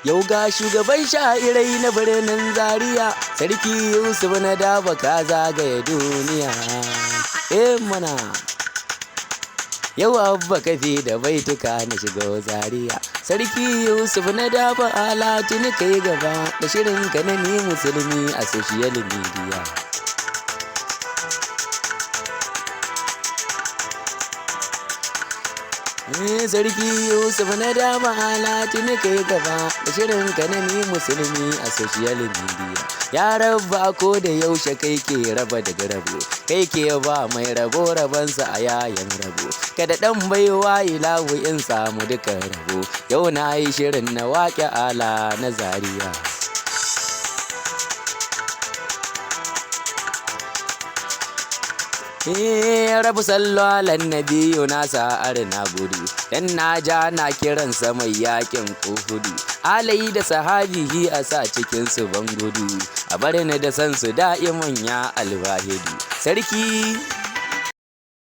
Yau ga shugaban sha'irai na birnin Zaria, Sarki Yusuf na Daba ka zagaye duniya. Mana. Yau Abba Kafi da baituka na shigo Zaria, Sarki Yusuf na Daba alatu ni kai gaba da shirin ka na ni musulmi a social media. Sarki Yusuf na Daba alatu ni kai gaba da shirin ka na ni musulmi a social media. Ya rabba ko da yaushe kai ke raba da rabo, kai ke ba mai rabo rabansa a yayin rabo. Kada dan baiwa ilahu in samu duka rabo, yau na yi shirin na waƙe ala na Zaria. Rabu sallu ala nabiyu na sa'ar na gudu, dan na ja na kiransa mai yakin kuhudu. Alayi da sahabihi a sa cikin su ban gudu, a bar ni da san su da'iman ya alwahidu. Sarki